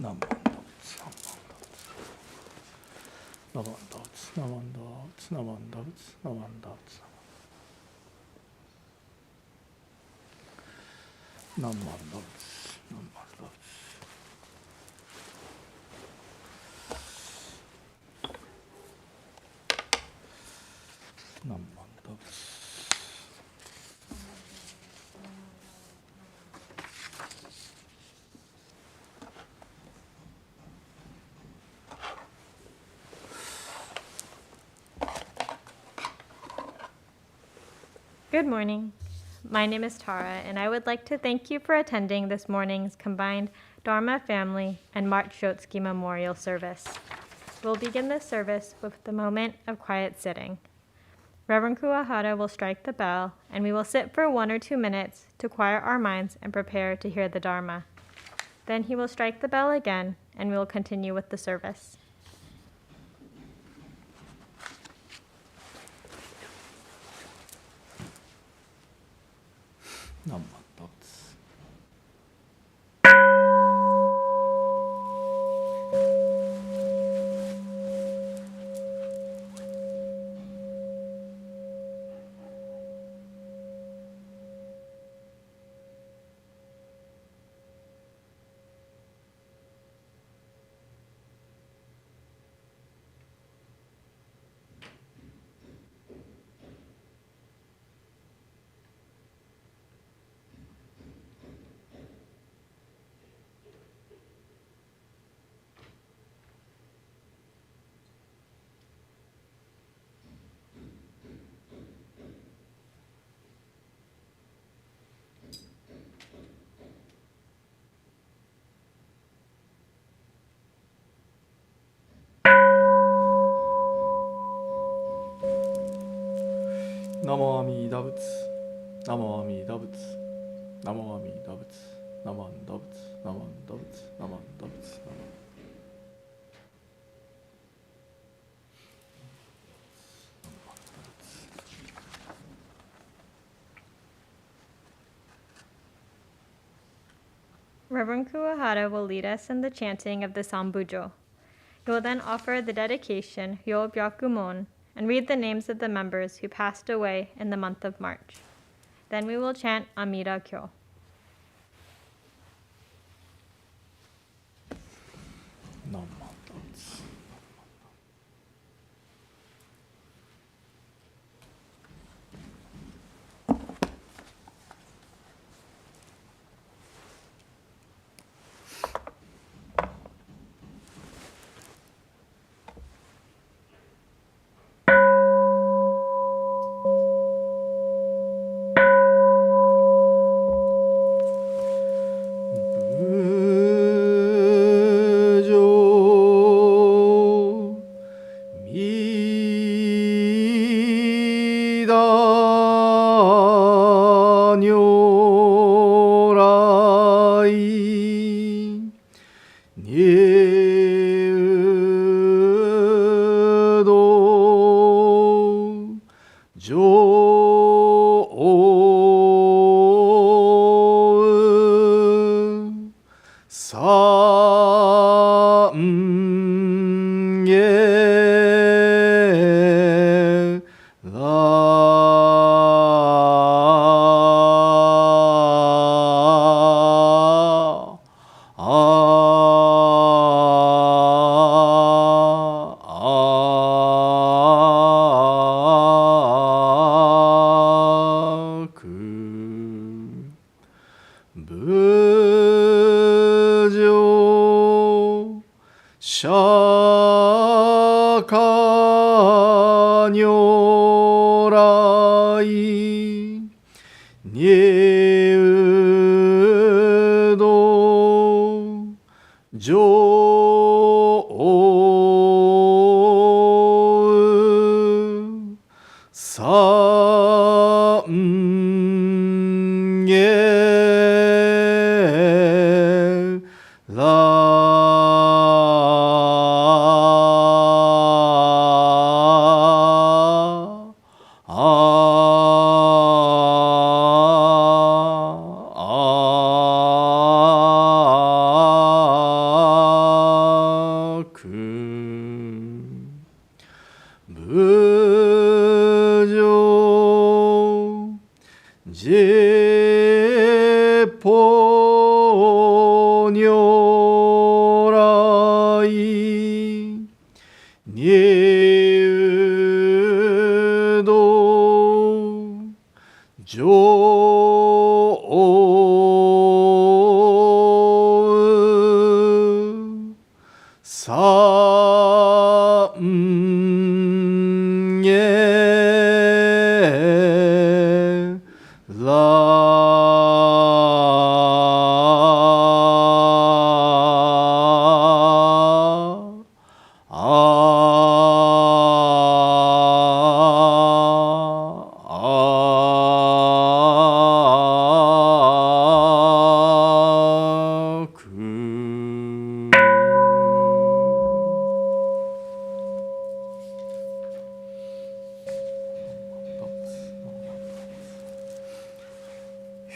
何万打仏、何万打仏、何万打仏、何万打仏、何万打仏、何万打仏、何万打仏、何万打仏。Good morning. My name is Tara, and I would like to thank you for attending this morning's combined Dharma Family and Mart Shotsky Memorial Service. We'll begin this service with the moment of quiet sitting. Reverend Kuwahara will strike the bell, and we will sit for 1 or 2 minutes to quiet our minds and prepare to hear the Dharma. Then he will strike the bell again, and we will continue with the service. Namah thoughts. Namo Amida Butsu, Namo Amida Butsu, Namo Amida Butsu, Namo Amida Butsu, Namo Amida Butsu, Namo Amida Butsu, Namo. Reverend Kuwahara will lead us in the chanting of the Sambujo. He will then offer the dedication Hyobyakumon and read the names of the members who passed away in the month of March. Then we will chant Amida Kyo. い入道上三へ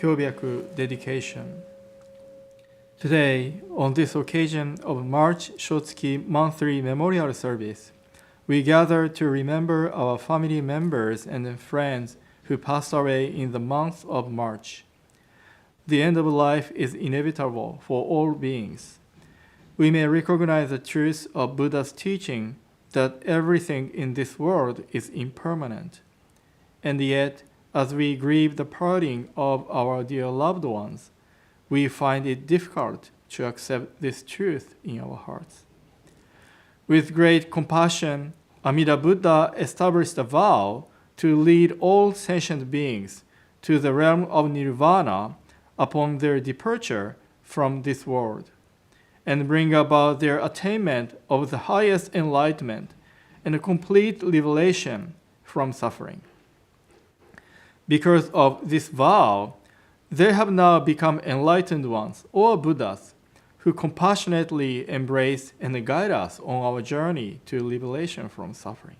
Hyobiaku dedication. Today, on this occasion of March Shotsuki monthly memorial service, we gather to remember our family members and friends who passed away in the month of March. The end of life is inevitable for all beings. We may recognize the truth of Buddha's teaching that everything in this world is impermanent. And yet, as we grieve the parting of our dear loved ones, we find it difficult to accept this truth in our hearts. With great compassion, Amida Buddha established a vow to lead all sentient beings to the realm of nirvana upon their departure from this world, and bring about their attainment of the highest enlightenment and a complete liberation from suffering. Because of this vow, they have now become enlightened ones, or Buddhas, who compassionately embrace and guide us on our journey to liberation from suffering.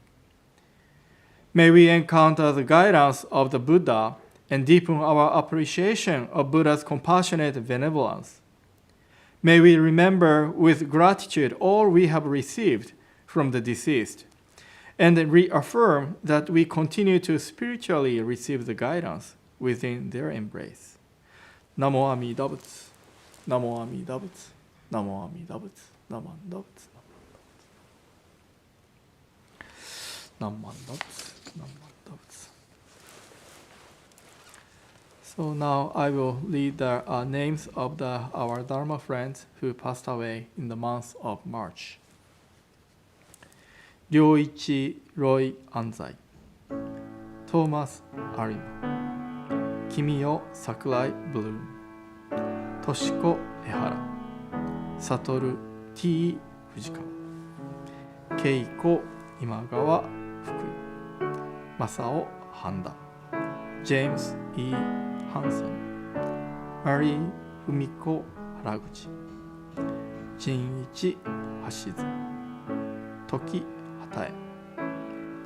May we encounter the guidance of the Buddha and deepen our appreciation of Buddha's compassionate benevolence. May we remember with gratitude all we have received from the deceased, and reaffirm that we continue to spiritually receive the guidance within their embrace. Namo Amida Butsu, Namo Amida Butsu, Namo Amida Butsu, Namo Amida Butsu, Namo Amida Butsu, Namo Amida Butsu. So now I will read the names of our Dharma friends who passed away in the month of March. Ryoichi Roy Anzai, Thomas Arima, Kimiyo Sakurai Bloom, Toshiko Ehara, Satoru T. Fujikawa, Keiko Imagawa Fukui, Masao Handa, James E. Hansen, Marie Fumiko Haraguchi, Jinichi Hashizu, Toki Hatae,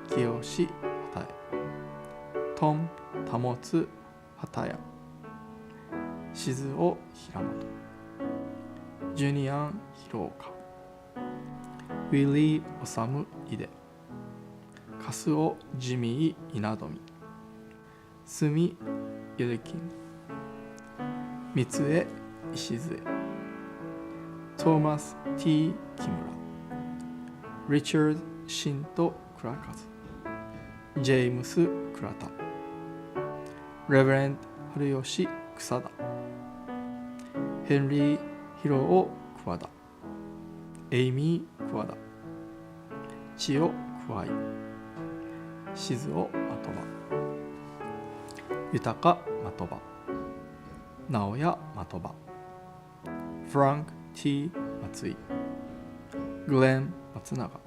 Kiyoshi Hatae, Tom Tamotsu Hataya, Shizuo Hiramoto, Junian Hiroka, Willie Osamu Ide, Kasuo Jimmy Inadomi, Sumi Yudekin, Mitsue Ishizue, Thomas T. Kimura, Richard Shinto Kurakazu, James Kurata, Reverend Haruyoshi Kusada, Henry Hiroo Kuwada, Amy Kuwada, Chio Kuwai, Shizuo Matoba, Yutaka Matoba, Naoya Matoba, Frank T. Matsui, Glenn Matsunaga,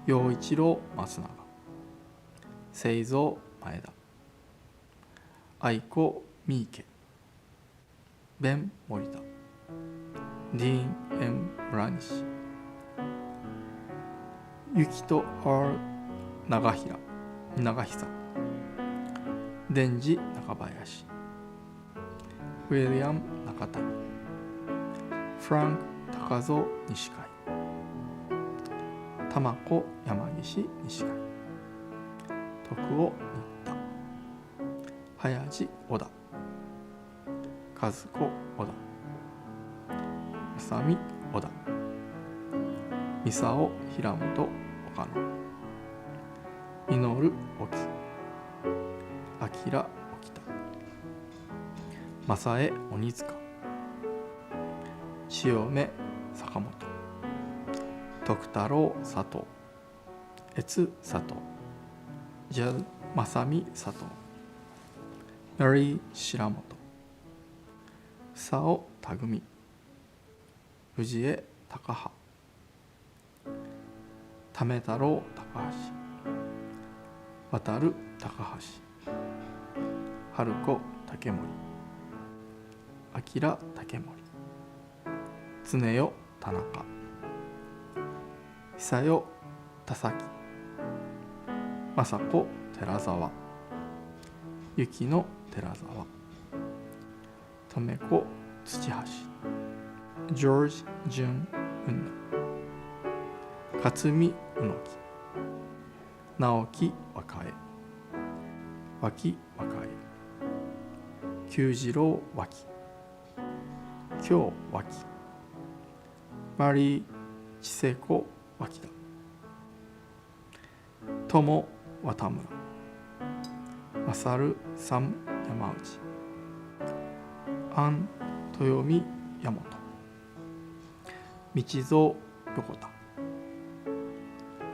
Yoichiro Matsunaga, Seizo Maeda, Aiko Miike, Ben Morita, Dean M. Branish, Yukito R. Nagahisa, Denji Nakabayashi, William Nakatani, Frank Takazo Nishikai, Tamako Yamagishi Nishikai, Tokuo Nitta, Hayaji Oda, Kazuko Oda, Masami Oda, ミサオ平本岡野実る沖あきら沖田正江鬼塚千代目坂本徳太郎佐藤越佐藤ジャル正美佐藤マリー白本佐尾匠藤江高葉為太郎高橋渡る高橋春子竹森明竹森常代田中久代田崎政子寺沢雪野寺沢留子土橋ジョージ純雲野勝見宇野木直樹若江脇若江久次郎脇京脇マリー千世子脇田友渡村勝サム山内安豊見山本道蔵横田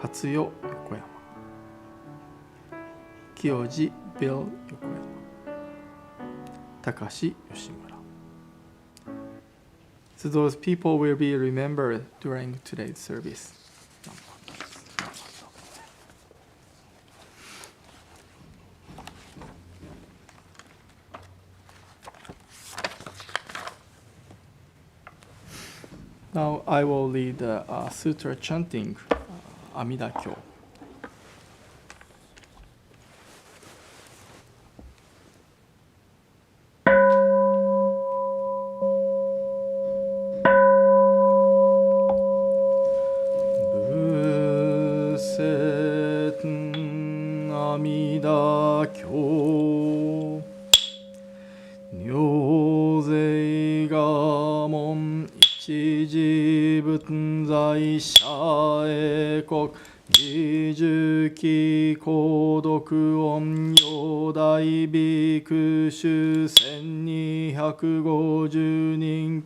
初代横山清治ビル横山高志吉村 So those people will be remembered during today's service. Now I will lead the sutra chanting Amida Kyo. Amida Kyo Nyōzei ga mon ichiji butzai shae kok Jijuki kodoku on yodai bikushu 1250 人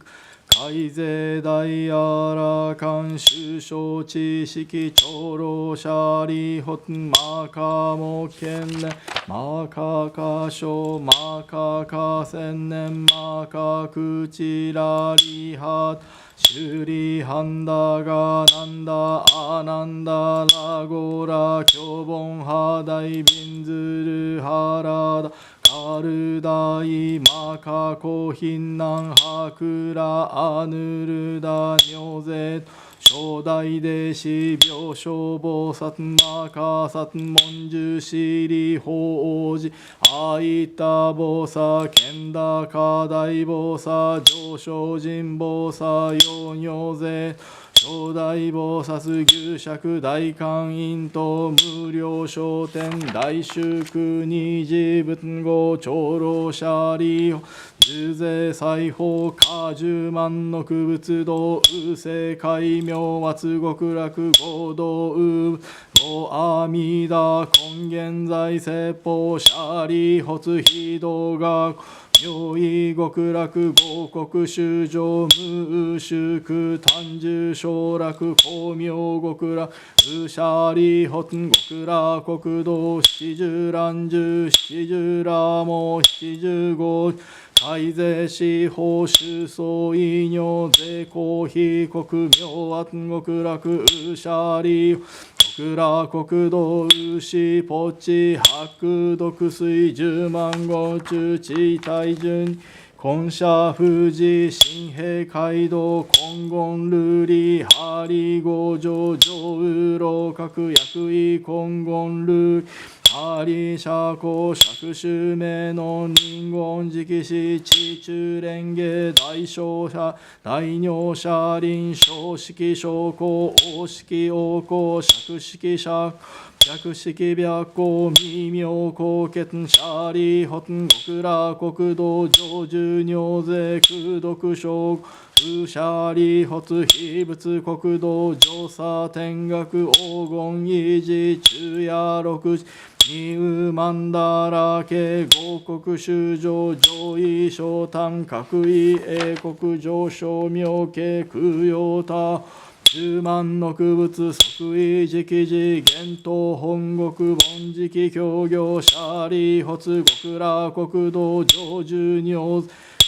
海税大あらかん首相知識長老者利ホッマカモケンネマカカショマカカセンネンマカクチラリハシュリハンダガナンダアナンダラゴラキョボンハダイビンズルハラダカルダイマカコヒンナンハクラアヌルダニョゼ初代弟子病床菩薩マカサツモンジュシリ法王子アイタ菩薩ケンダカダイ菩薩上昇人菩薩ヨニョゼ初代菩薩牛釈大観音と無料商店大祝二次仏語長老舎利重税裁縫果十万の区仏道右世海明圧極楽合道右ご阿弥陀根源在説法舎利発非道学妙意極楽合国修上無宿単樹昇楽光明極楽宇舎利発極楽国道七十蘭十七十羅網七十五海税司法主総医尿税公費国明圧極楽宇舎利極楽国道牛ポチ白毒水十万号中地大順根社富士新平街道金言ルリハリ五条上右老各薬医金言ルリハリ社交釈州名の人言直視地中蓮華大小者大尿車輪小式小公大式王公釈式釈百式白光微妙高血シャリホン極楽国道上十尿税空毒症不舍利発非仏国土上差天学黄金維持中夜六時二右曼荼羅家五国修上上位昇丹各位英国上昇妙家空用他十万の仏即位直時玄東本国凡時期教行舎利発極楽国土上十如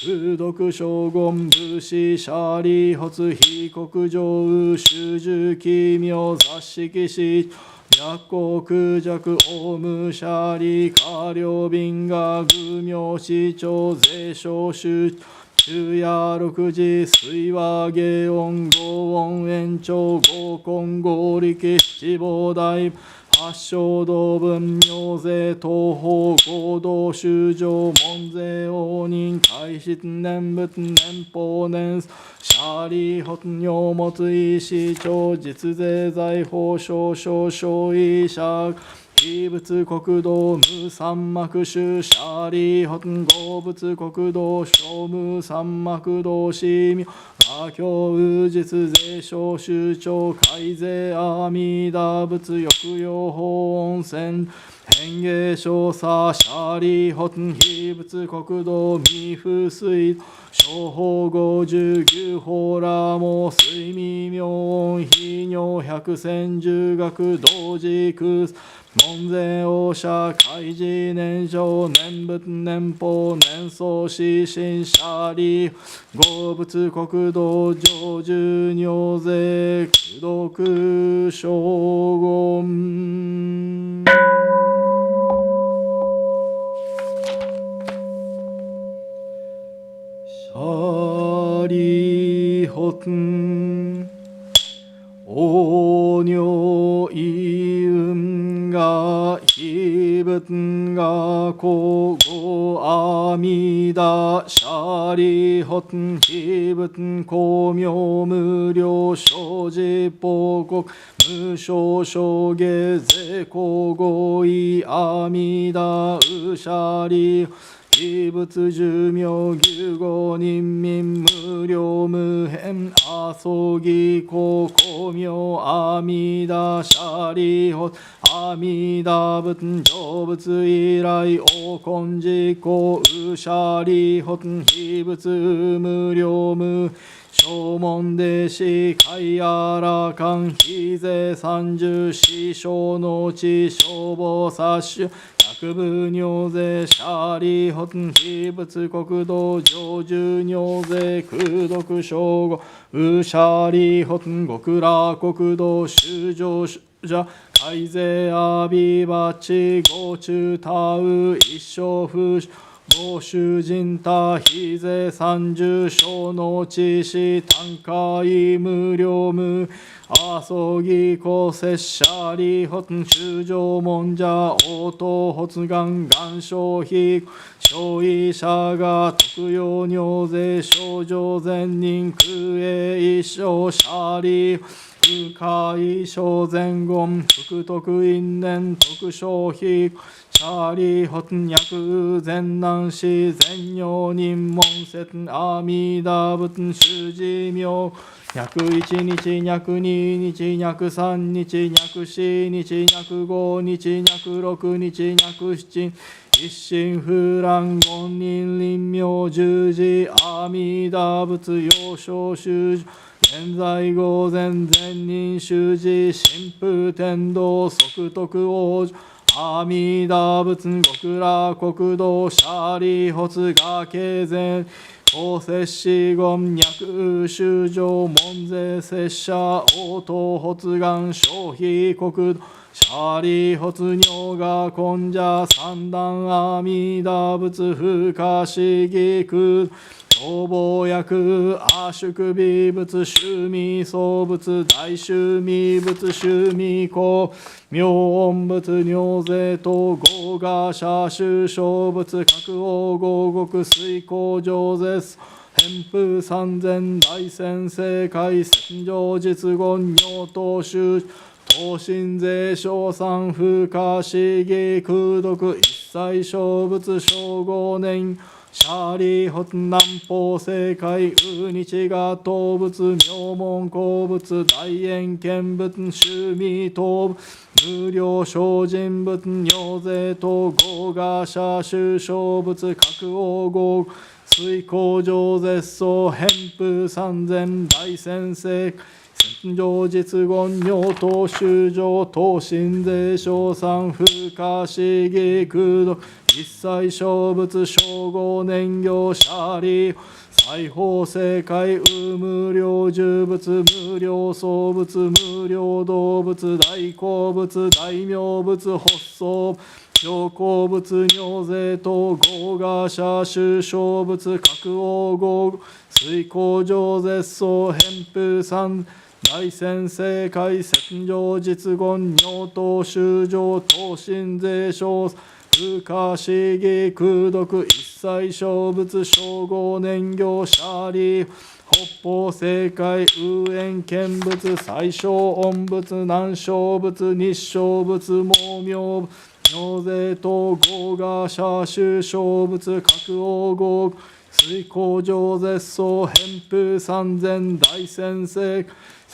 風毒将軍武士舎利発非国上修十奇妙雑式士白光空弱オウム舎利下領賓が愚名市長税商州昼夜六時水和下音合音延長合根合力七宝大八正道文明税東方合同修上門税応仁開筆念仏年法年舎利発尿物医師長実税財宝少々少医者非仏国土無三幕宗舎利発合仏国土小無三幕道師名阿経宇実税商州長海税阿弥陀仏抑揚法温泉変化少佐舎利発非仏国土未風水小法五十牛法羅網水味妙音非尿百千十学同時空門税王者開示年少念仏年法年相死神舎利合仏国土上十尿税功徳将軍舎利発王如意運が非仏が古語阿弥陀舎利発非仏光明無量生じ報告無償生下税公合意阿弥陀舎利非仏寿命牛語人民無料無辺阿僧義公公明阿弥陀舎利発阿弥陀仏成仏以来王根実行舎利発非仏無料無正門弟子海あらかん非税三十四小の地消防殺種百部尿税舎利発非仏国土上十尿税空毒称号舎利発極楽国土修上者改税阿弥バチ五中他ウ一生不ご主人他非税三十小の知識単価無料無阿僧義公摂舎利発修上門者応答発願願消費小医者が特用尿税症状善人空営一生舎利不可小前言福徳因縁特消費舎利発薬善難師善用人門説阿弥陀仏主持名約一日約二日約三日約四日約五日約六日約七一心不乱言人臨妙十字阿弥陀仏要所修現在午前善人修持神父天道即徳王阿弥陀仏極楽国土舎利発崖前公摂子言脈修上門税摂者応答発願消費国土舎利発尿が根者三段阿弥陀仏不可思議空逃亡薬阿宿美仏修味創仏大修味仏修味公妙音仏尿税等合賀社修小仏各王合国水光上絶天風三千大先生会戦場実言尿等修東進税小三不可思議空毒一切小仏小五年シャリホツ南方正解ウ日が動物名門鉱物大円見物趣味等無料小人物尿税等合賀者収小物各王合水工上絶相偏風三千大先生戦場実言尿等修上等身税小三不可思議空洞一切小物称号年業シャリ裁縫正解無料重物無料創物無料動物大好物大名物発想上好物尿税等合賀者収小物各王合水工上絶相偏風三大先生会戦場実言尿等修上等身税小不可思議空毒一切小物称号年業シャリ北方正解右縁見物最小音物南小物日小物毛明尿税等合賀者収小物各王合水工上絶相偏風三千大先生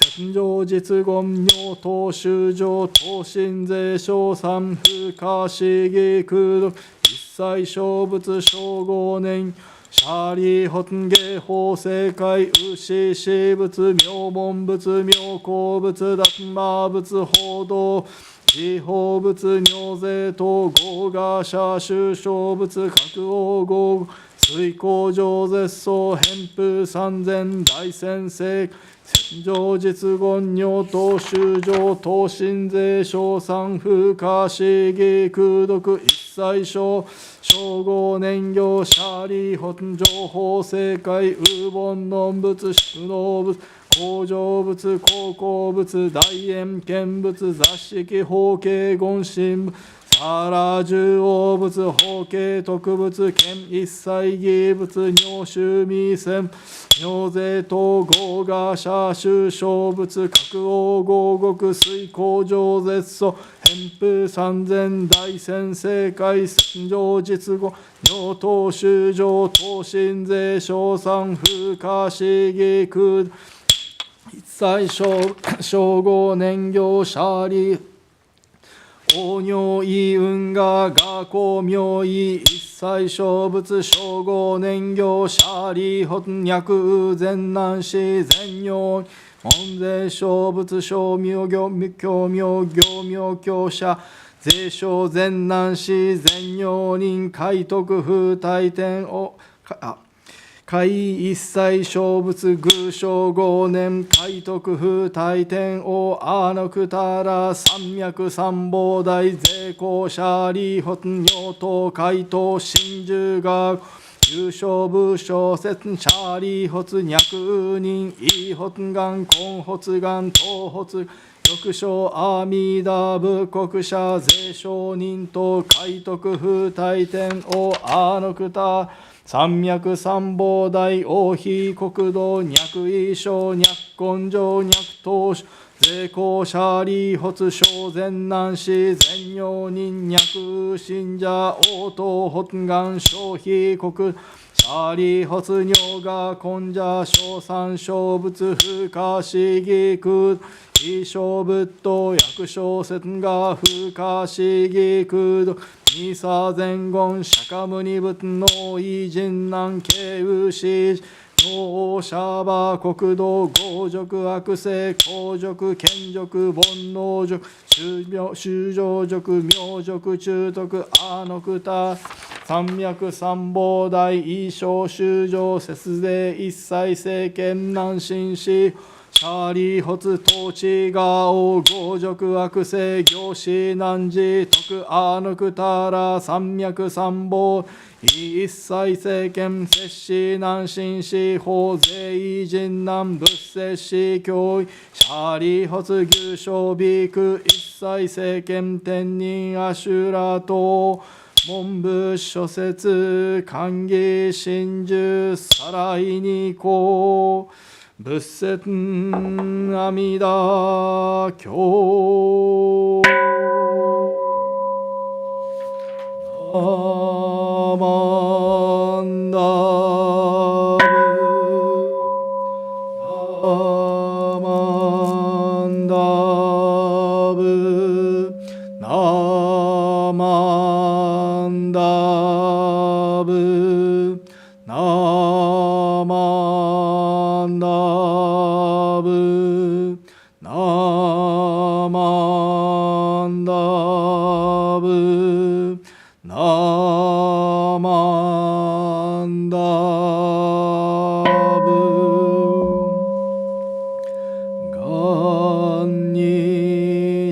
戦場実言尿等修上等身税小三不可思議空洞一切小物称号年シャリ本芸法正解牛死物名門物妙高物達魔物報道自法物尿税等合賀者収小物各王合水工上絶相偏風三千大先生戦場実言尿等修上等身税小三不可思議空毒一切小称号年業シャリ本情報正解ウボン論物宿能物工場物高校物大円見物雑式法形言神さら重王物法形特物見一切義物尿臭味線尿税等合賀者収小物各王合国水工場絶相偏風三千大先生会戦場実語尿等修上等身税小三不可思議空一切称号年業シャリ王尿意運河学校名医一切小物称号年業シャリ翻訳全南市全尿門税小物小名業教名業名教者税小全南市全尿人海徳風大天を海一切小物偶称号年海徳風大天王阿のくたら山脈三宝大税公シリホン尿等海東真珠学優勝部小説シャリホツ脈人イホツガンコンホツガン東ホツ翌章阿弥陀仏国者税商人と海徳風大天王阿のくた山脈三宝大王妃国土脈衣装脈根性脈当主税公シャリホツ小全南市全尿人脈信者応答発願消費国シャリホツ尿が根者小三小仏不可思議空異小仏と薬小説が不可思議空土二差前言釈迦牟尼仏の異人難慶右師脳シャバ国土豪辱悪性公辱権辱煩悩辱修上辱名辱中徳阿のくた三脈三宝大異小修上節税一切政権難心死シャリホツ統治が王豪辱悪性行師難事徳阿のくたら三脈三宝一切政権摂氏難心死法税異人難仏摂氏教育シャリホツ牛小ビク一切政権天人アシュラ等文部諸説寛義真珠さらいにこう仏説阿弥陀経アマンダ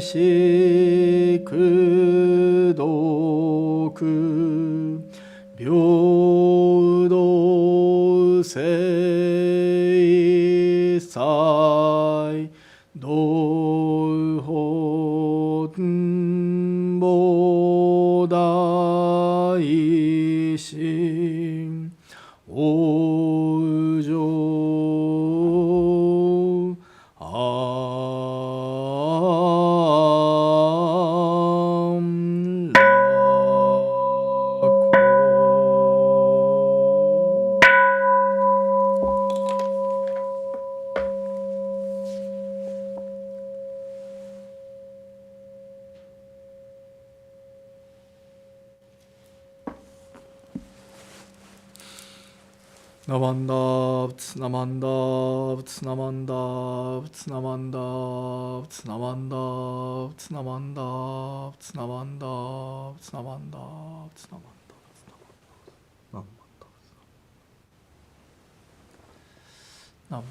しく毒平等正祭道本菩提心往生安楽ナマンダーツナマンダーツナマンダーツナマンダーツナマンダーツナマンダーツナマンダーツナマンダーツナマンダーツナマンダーツナマンダーツナマン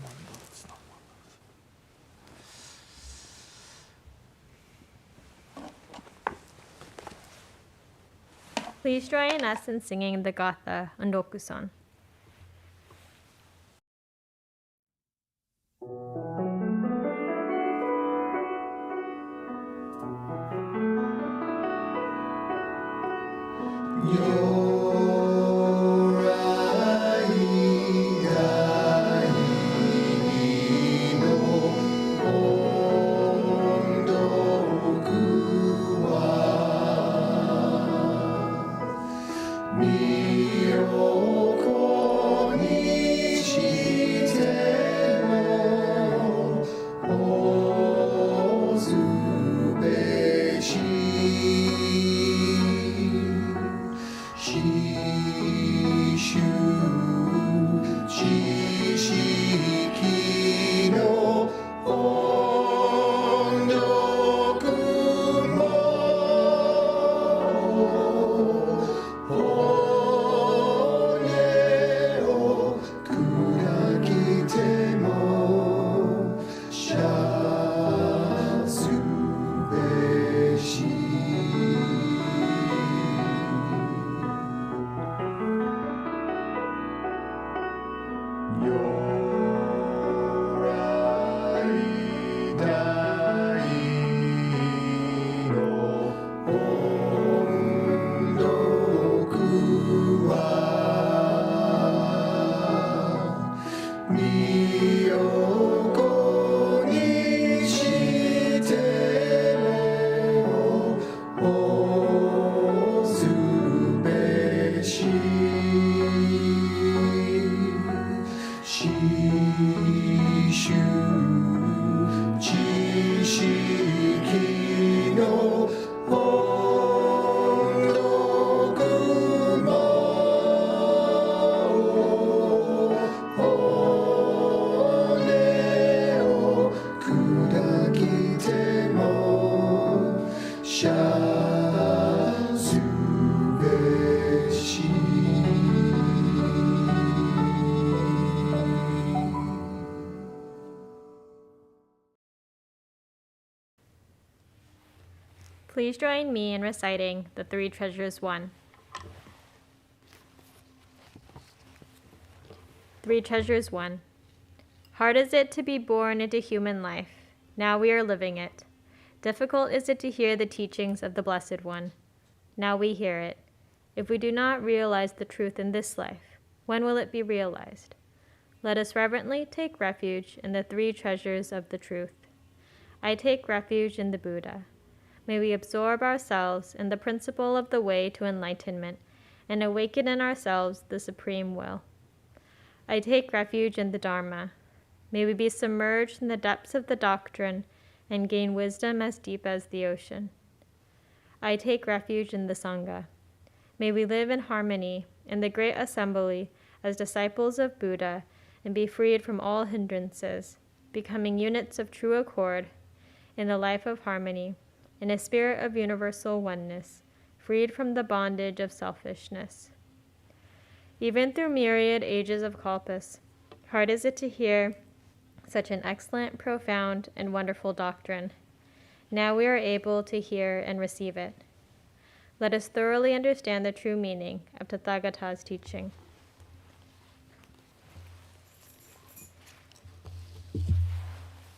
Please join us in singing the Gatha Undoku-san. Please join me in reciting the Three Treasures 1. Three Treasures 1. Hard is it to be born into human life. Now we are living it. Difficult is it to hear the teachings of the Blessed One. Now we hear it. If we do not realize the truth in this life, when will it be realized? Let us reverently take refuge in the three treasures of the truth. I take refuge in the Buddha. May we absorb ourselves in the principle of the way to enlightenment and awaken in ourselves the supreme will. I take refuge in the Dharma. May we be submerged in the depths of the doctrine and gain wisdom as deep as the ocean. I take refuge in the Sangha. May we live in harmony in the great assembly as disciples of Buddha and be freed from all hindrances, becoming units of true accord in the life of harmony, in a spirit of universal oneness, freed from the bondage of selfishness. Even through myriad ages of kalpas, hard is it to hear such an excellent, profound, and wonderful doctrine. Now we are able to hear and receive it. Let us thoroughly understand the true meaning of Tathagata's teaching.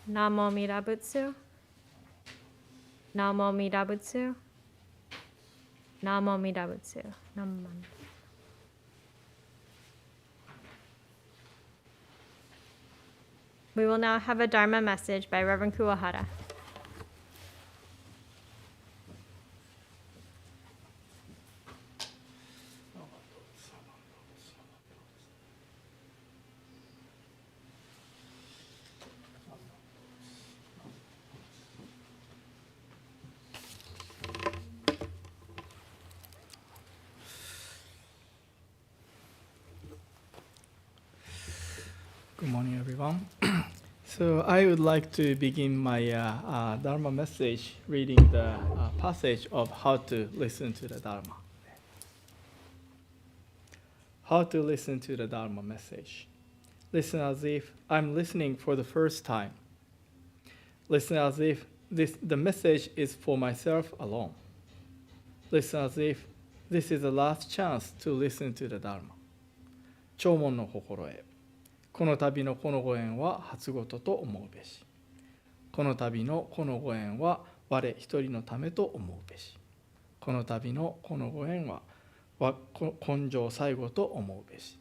Namo Midabutsu. Namo Midabutsu. Namo Midabutsu. Namo. We will now have a Dharma message by Reverend Kuwahara. Good morning, everyone. So I would like to begin my Dharma message reading the passage of how to listen to the Dharma. How to listen to the Dharma message. Listen as if I'm listening for the first time. Listen as if the message is for myself alone. Listen as if this is the last chance to listen to the Dharma. 弔問の心得。この度のこのご縁は初ごとと思うべし。この度のこのご縁は我一人のためと思うべし。この度のこのご縁は根性最後と思うべし。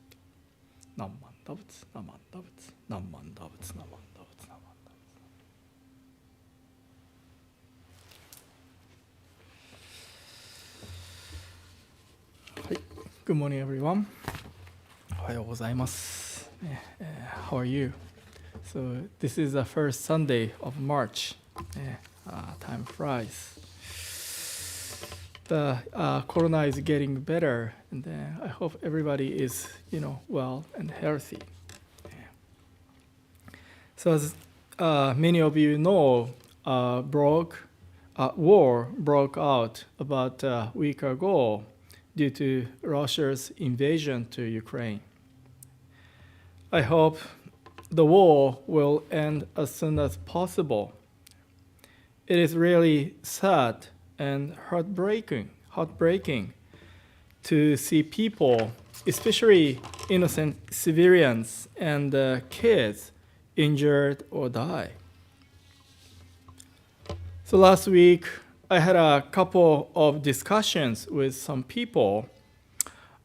何万打仏、何万打仏、何万打仏、何万打仏、何万打仏。はい。Good morning, everyone. おはようございます。How are you? So this is the first Sunday of March. Time flies. The corona is getting better, and I hope everybody is, well and healthy. So as many of you know, war broke out about a week ago due to Russia's invasion to Ukraine. I hope the war will end as soon as possible. It is really sad and heartbreaking to see people, especially innocent civilians and kids, injured or die. So last week, I had a couple of discussions with some people.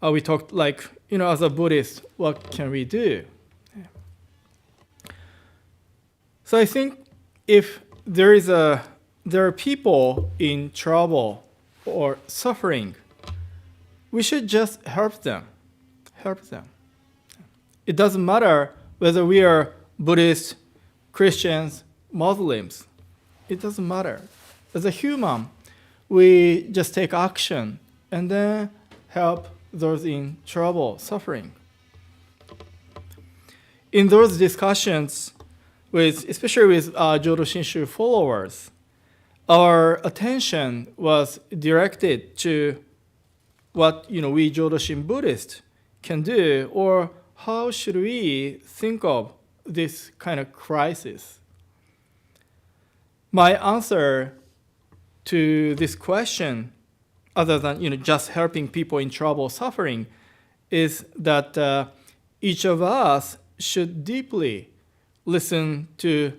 We talked as a Buddhist, what can we do? So I think if there are people in trouble or suffering, we should just help them. It doesn't matter whether we are Buddhists, Christians, Muslims. It doesn't matter. As a human, we just take action and then help those in trouble, suffering. In those discussions, especially with Jodo Shinshu followers, our attention was directed to what we Jodo Shin Buddhists can do, or how should we think of this kind of crisis. My answer to this question, other than just helping people in trouble, suffering, is that each of us should deeply listen to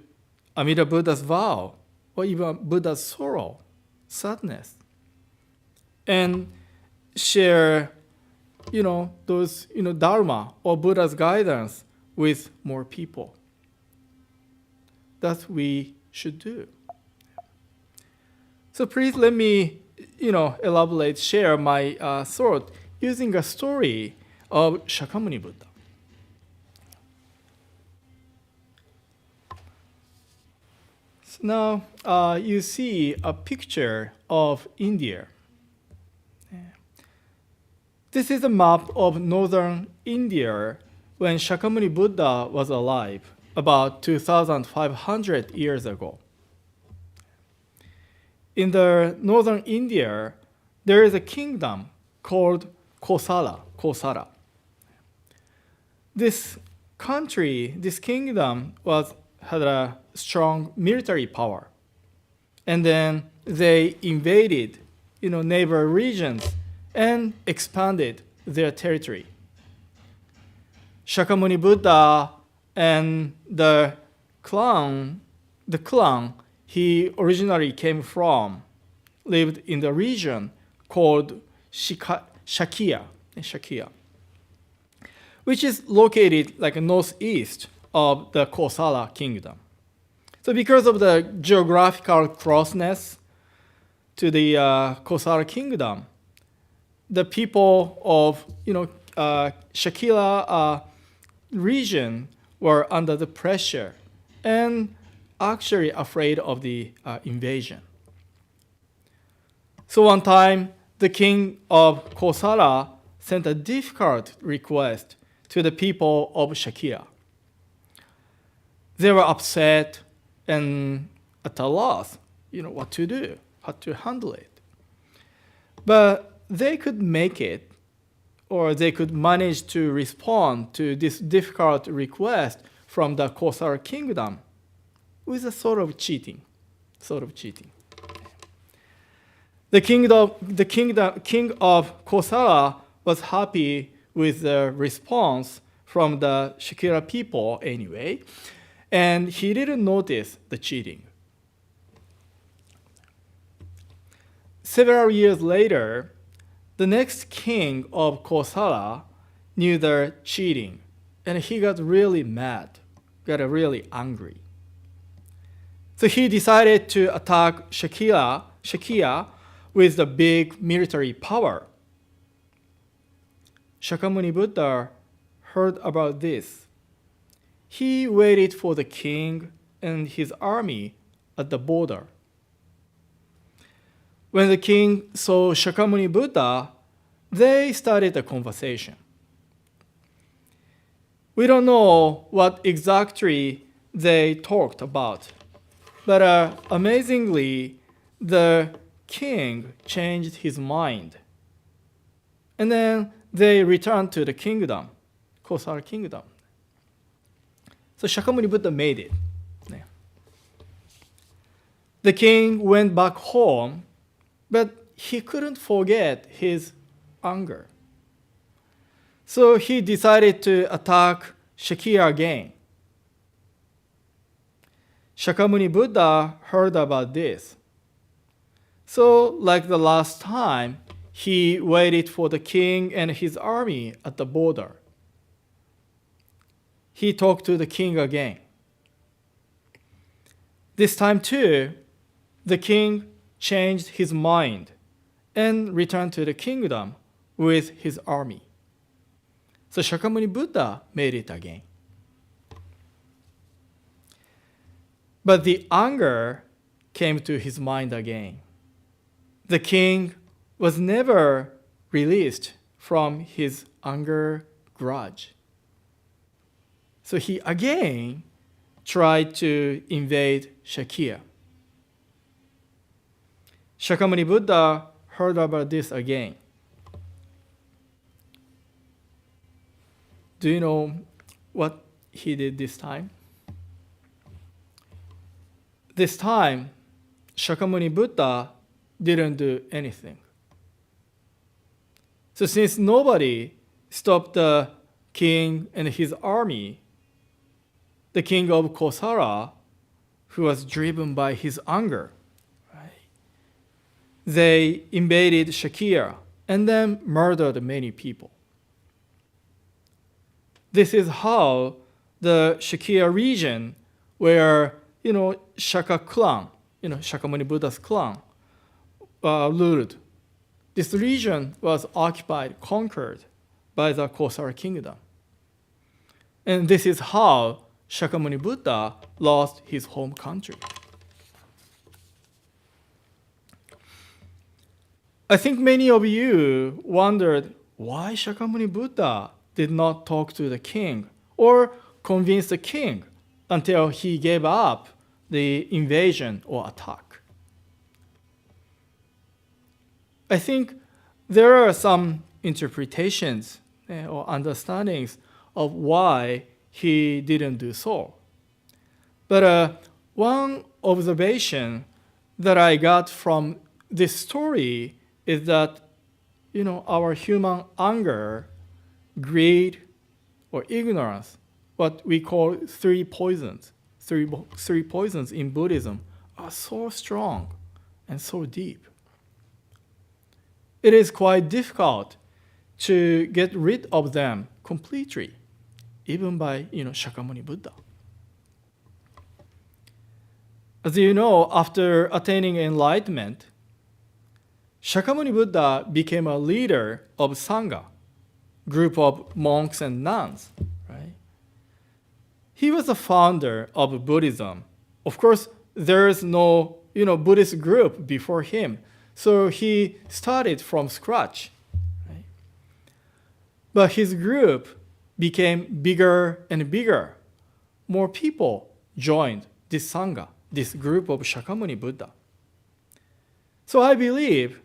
Amida Buddha's vow, or even Buddha's sorrow, sadness, and share, those, Dharma or Buddha's guidance with more people. That's what we should do. So please let me, share my thought using a story of Shakyamuni Buddha. So now you see a picture of India. This is a map of northern India when Shakyamuni Buddha was alive, about 2,500 years ago. In the northern India, there is a kingdom called Kosala. This kingdom had a strong military power. and then they invaded, neighbor regions and expanded their territory. Shakyamuni Buddha and the clan he originally came from lived in the region called Shakya, which is located like northeast of the Kosala kingdom. So because of the geographical closeness to the Kosala kingdom, the people of Shakya region were under the pressure and actually afraid of the invasion. So one time, the king of Kosala sent a difficult request to the people of Shakya. They were upset and at a loss, what to do, how to handle it. But they could make it, or they could manage to respond to this difficult request from the Kosala kingdom with a sort of cheating. The king of Kosala was happy with the response from the Shakya people anyway, and he didn't notice the cheating. Several years later, the next king of Kosala knew the cheating, and he got really mad, got really angry. So he decided to attack Shakya with the big military power. Shakyamuni Buddha heard about this. He waited for the king and his army at the border. When the king saw Shakyamuni Buddha, they started a conversation. We don't know what exactly they talked about, but amazingly, the king changed his mind. And then they returned to the kingdom, Kosala kingdom. So Shakyamuni Buddha made it. The king went back home, but he couldn't forget his anger. So he decided to attack Shakya again. Shakyamuni Buddha heard about this. So, like the last time, he waited for the king and his army at the border. He talked to the king again. This time too, the king changed his mind and returned to the kingdom with his army. So Shakyamuni Buddha made it again. But the anger came to his mind again. The king was never released from his anger grudge. So he again tried to invade Shakya. Shakyamuni Buddha heard about this again. Do you know what he did this time? This time, Shakyamuni Buddha didn't do anything. So since nobody stopped the king and his army, the king of Kosala, who was driven by his anger, they invaded Shakya and then murdered many people. This is how the Shakya region, where Shaka clan, Shakyamuni Buddha's clan, ruled. This region was occupied, conquered by the Kosala kingdom. And this is how Shakyamuni Buddha lost his home country. I think many of you wondered why Shakyamuni Buddha did not talk to the king or convince the king until he gave up the invasion or attack. I think there are some interpretations or understandings of why he didn't do so. But one observation that I got from this story is that, our human anger, greed, or ignorance, what we call three poisons in Buddhism, are so strong and so deep. It is quite difficult to get rid of them completely, even by, Shakyamuni Buddha. As you know, after attaining enlightenment, Shakyamuni Buddha became a leader of Sangha, group of monks and nuns, right? He was the founder of Buddhism. Of course, there is no, Buddhist group before him, so he started from scratch, right? But his group became bigger and bigger. More people joined this Sangha, this group of Shakyamuni Buddha. So I believe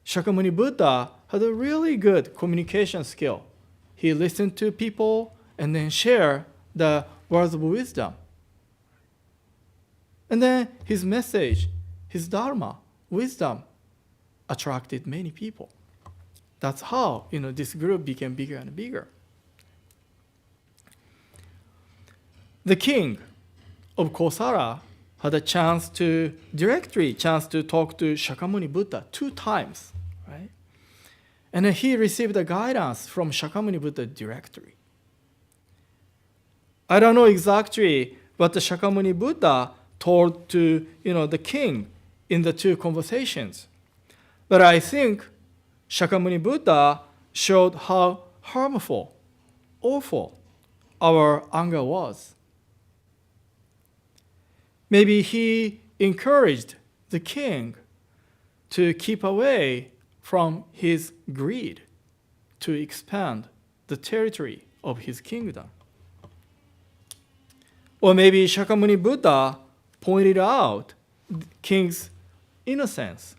Shakyamuni Buddha had a really good communication skill. He listened to people and then shared the words of wisdom. And then his message, his Dharma, wisdom, attracted many people. That's how, this group became bigger and bigger. The king of Kosala had a directly chance to talk to Shakyamuni Buddha 2 times, right? And then he received the guidance from Shakyamuni Buddha directly. I don't know exactly what the Shakyamuni Buddha told to, the king in the 2 conversations. But I think Shakyamuni Buddha showed how harmful, awful our anger was. Maybe he encouraged the king to keep away from his greed, to expand the territory of his kingdom. Or maybe Shakyamuni Buddha pointed out the king's innocence,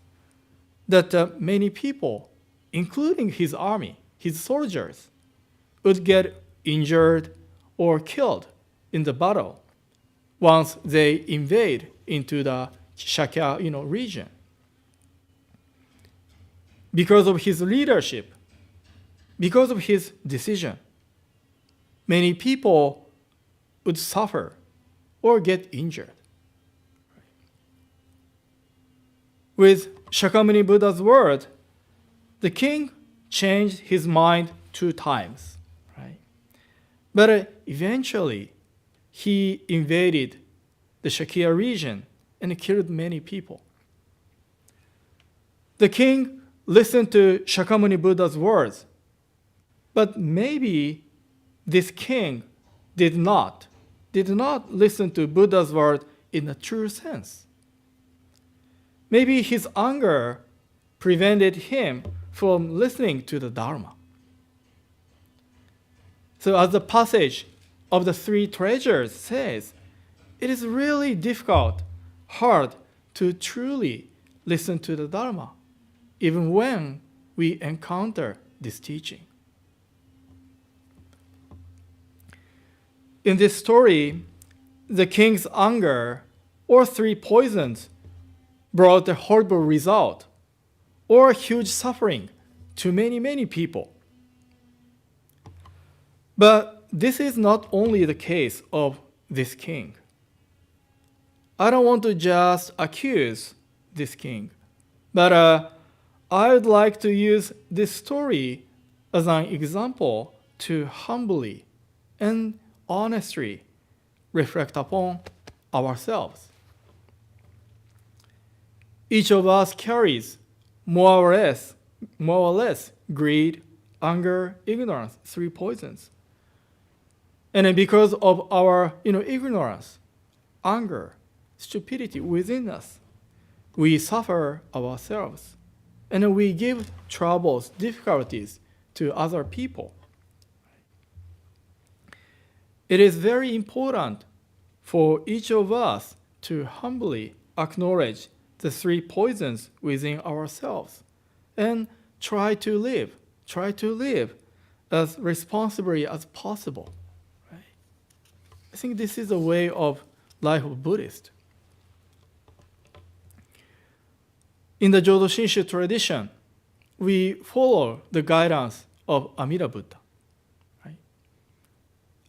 that many people, including his army, his soldiers, would get injured or killed in the battle once they invade into the Shakya, region. Because of his leadership, because of his decision, many people would suffer or get injured. With Shakyamuni Buddha's word, the king changed his mind 2 times, right? But eventually, he invaded the Shakya region and killed many people. The king listened to Shakyamuni Buddha's words, but maybe this king did not listen to Buddha's word in a true sense. Maybe his anger prevented him from listening to the Dharma. So as the passage of the 3 treasures says, it is really difficult, hard to truly listen to the Dharma, even when we encounter this teaching. In this story, the king's anger or 3 poisons brought a horrible result or huge suffering to many, many people. But this is not only the case of this king. I don't want to just accuse this king, but I would like to use this story as an example to humbly and honestly reflect upon ourselves. Each of us carries more or less greed, anger, ignorance, 3 poisons. And then because of our ignorance, anger, stupidity within us, we suffer ourselves. And then we give troubles, difficulties to other people. It is very important for each of us to humbly acknowledge the 3 poisons within ourselves and try to live as responsibly as possible. Right? I think this is a way of life of Buddhist. In the Jodo Shinshu tradition, we follow the guidance of Amida Buddha. Right?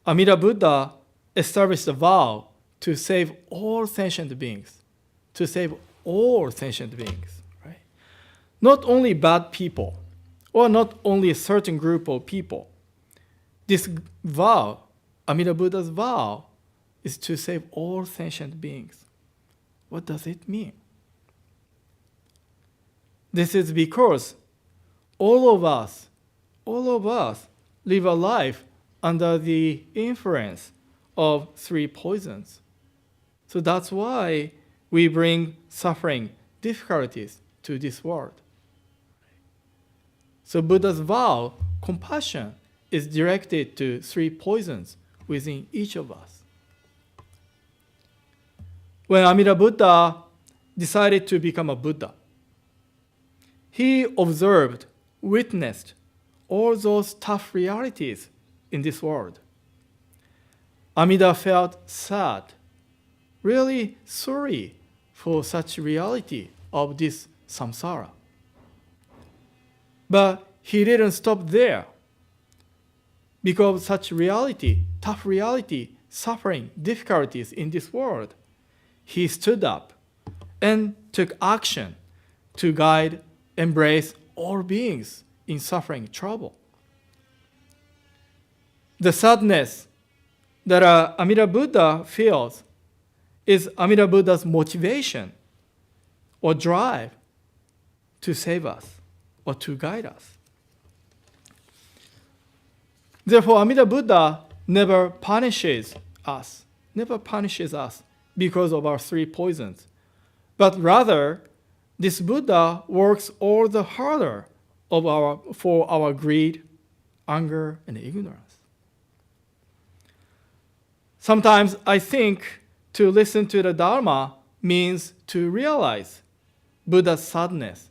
Amida Buddha established a vow to save all sentient beings, to save all sentient beings. Right? Not only bad people, or not only a certain group of people. This vow, Amida Buddha's vow, is to save all sentient beings. What does it mean? This is because all of us live a life under the influence of three poisons. So that's why we bring suffering, difficulties to this world. So Buddha's vow, compassion, is directed to three poisons within each of us. When Amida Buddha decided to become a Buddha, he observed, witnessed all those tough realities in this world. Amida felt sad, really sorry for such reality of this samsara. But he didn't stop there. Because such reality, tough reality, suffering, difficulties in this world, he stood up and took action to guide, embrace all beings in suffering, trouble. The sadness that Amida Buddha feels is Amida Buddha's motivation or drive to save us or to guide us. Therefore, Amida Buddha never punishes us because of our three poisons. But rather, this Buddha works all the harder for our greed, anger, and ignorance. Sometimes I think to listen to the Dharma means to realize Buddha's sadness,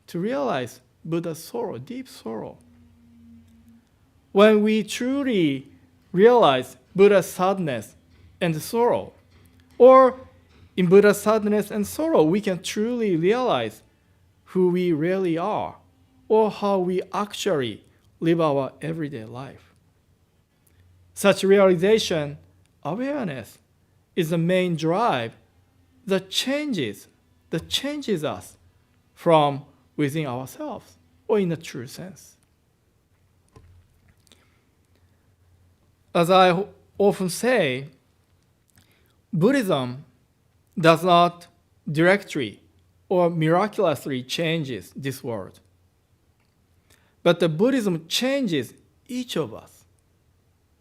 to realize Buddha's sorrow, deep sorrow. When we truly realize Buddha's sadness and sorrow, or in Buddha's sadness and sorrow, we can truly realize who we really are, or how we actually live our everyday life. Such realization, awareness, is the main drive that changes us from within ourselves, or in a true sense. As I often say, Buddhism does not directly or miraculously change this world. But the Buddhism changes each of us.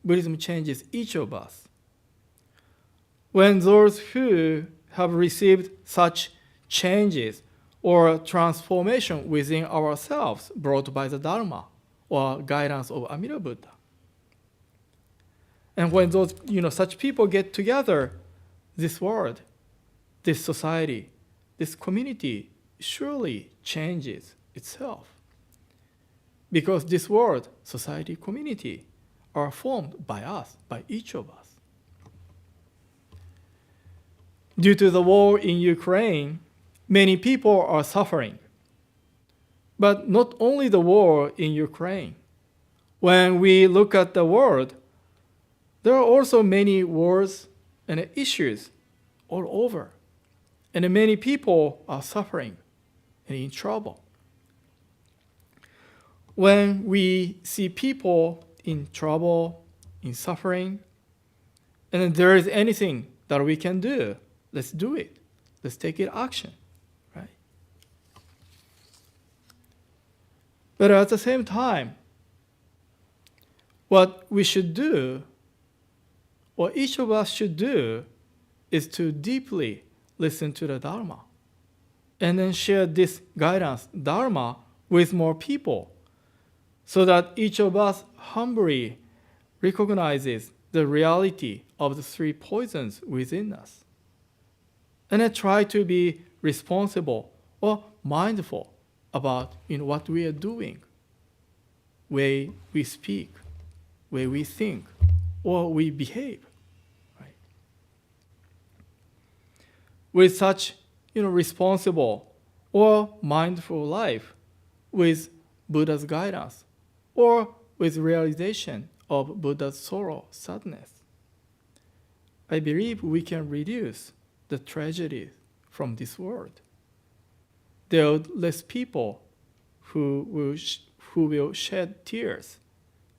Buddhism changes each of us. When those who have received such changes or transformation within ourselves brought by the Dharma or guidance of Amida Buddha. And when those, such people get together, this world, this society, this community surely changes itself. Because this world, society, community are formed by us, by each of us. Due to the war in Ukraine, many people are suffering. But not only the war in Ukraine. When we look at the world, there are also many wars and issues all over. And many people are suffering and in trouble. When we see people in trouble, in suffering, and if there is anything that we can do, let's do it. Let's take it action, right? But at the same time, what we should do, what each of us should do, is to deeply listen to the Dharma and then share this guidance, Dharma, with more people so that each of us humbly recognizes the reality of the three poisons within us. And then try to be responsible or mindful about what we are doing, way we speak, way we think, or we behave. Right? With such responsible or mindful life with Buddha's guidance, or with realization of Buddha's sorrow, sadness. I believe we can reduce the tragedies from this world. There are less people who will shed tears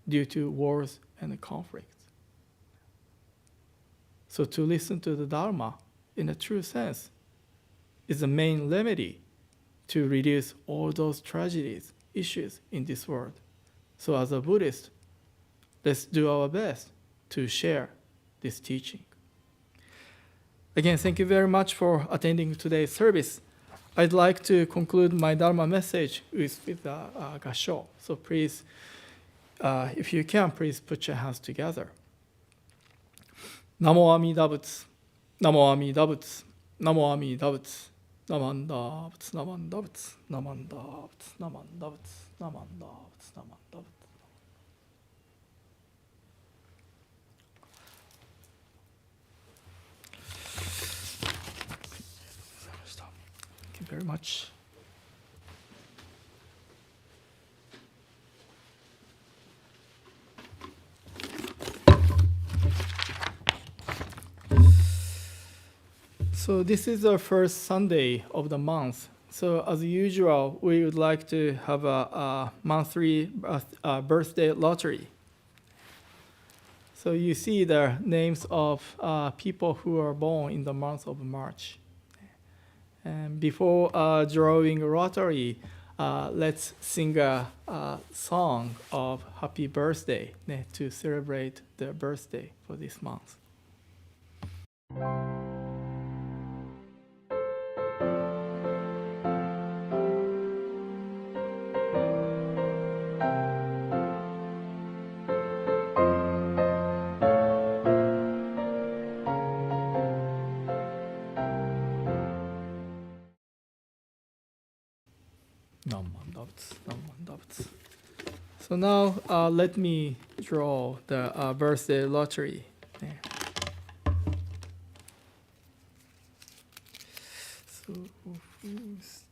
due to wars and conflicts. So to listen to the Dharma in a true sense is the main remedy to reduce all those tragedies, issues in this world. So as a Buddhist, let's do our best to share this teaching. Again, thank you very much for attending today's service. I'd like to conclude my Dharma message with Gasho. So please, if you can, please put your hands together. Namo Amida Butsu, Namo Amida Butsu, Namo Amida Butsu, Namanda Butsu, Namanda Butsu, Namanda Butsu, Namanda Butsu, Namanda Butsu, Namanda Butsu. Thank you very much. So this is our first Sunday of the month. So as usual, we would like to have a monthly birthday lottery. So you see the names of people who are born in the month of March. And before drawing a lottery, let's sing a song of happy birthday to celebrate the birthday for this month. So now let me draw the birthday lottery. So who's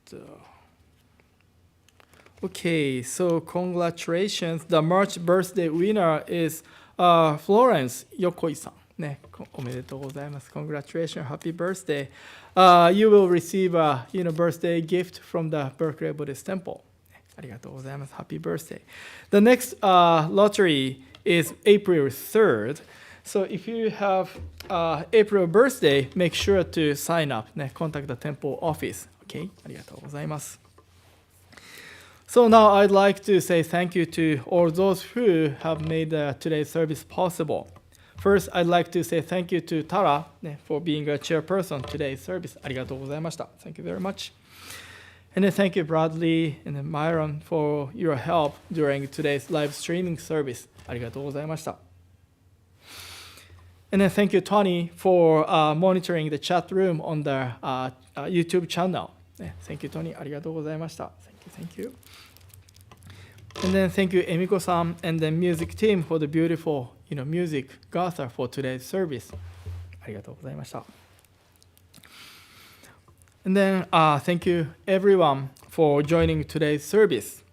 okay, so congratulations. The March birthday winner is Florence Yokoi-san. ね、おめでとうございます。Congratulations, happy birthday. You will receive a birthday gift from the Berkeley Buddhist Temple. ありがとうございます。Happy birthday. The next lottery is April 3rd. So if you have April birthday, make sure to sign up. ね、contact the temple office. Okay? ありがとうございます。So now I'd like to say thank you to all those who have made today's service possible. First, I'd like to say thank you to Tara for being a chairperson today's service. ありがとうございました。Thank you very much. And then thank you, Bradley and then Myron, for your help during today's live streaming service. ありがとうございました。And then thank you, Tony, for monitoring the chat room on the YouTube channel. Thank you, Tony. ありがとうございました。Thank you. And then thank you, Emiko-san, and the music team for the beautiful, music gather for today's service. ありがとうございました。And then thank you, everyone, for joining today's service.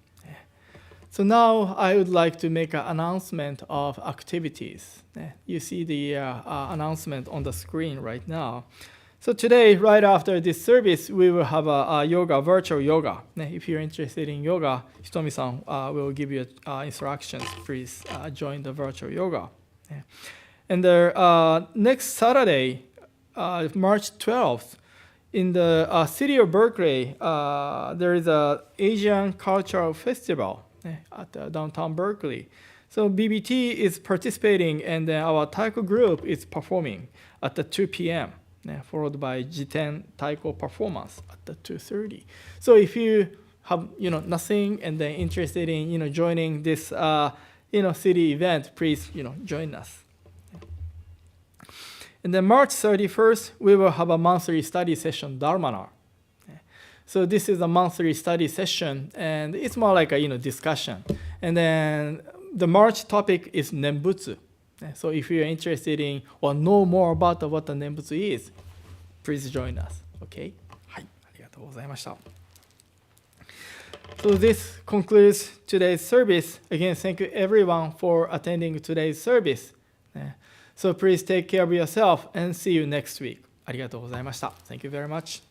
So now I would like to make an announcement of activities. You see the announcement on the screen right now. So today, right after this service, we will have a yoga, virtual yoga. If you're interested in yoga, Hitomi-san will give you instructions. Please join the virtual yoga. And next Saturday, March 12th, in the city of Berkeley, there is an Asian Cultural Festival at downtown Berkeley. So BBT is participating, and then our taiko group is performing at the 2 p.m., followed by Jiten taiko performance at the 2:30. So if you have nothing and then interested in joining this city event, please join us. And then March 31st, we will have a monthly study session, Dharma. So this is a monthly study session, and it's more like a discussion. And then the March topic is Nembutsu. So if you're interested in or know more about what the Nembutsu is, please join us. Okay? はい、ありがとうございました。So this concludes today's service. Again, thank you everyone for attending today's service. So please take care of yourself and see you next week. ありがとうございました。Thank you very much.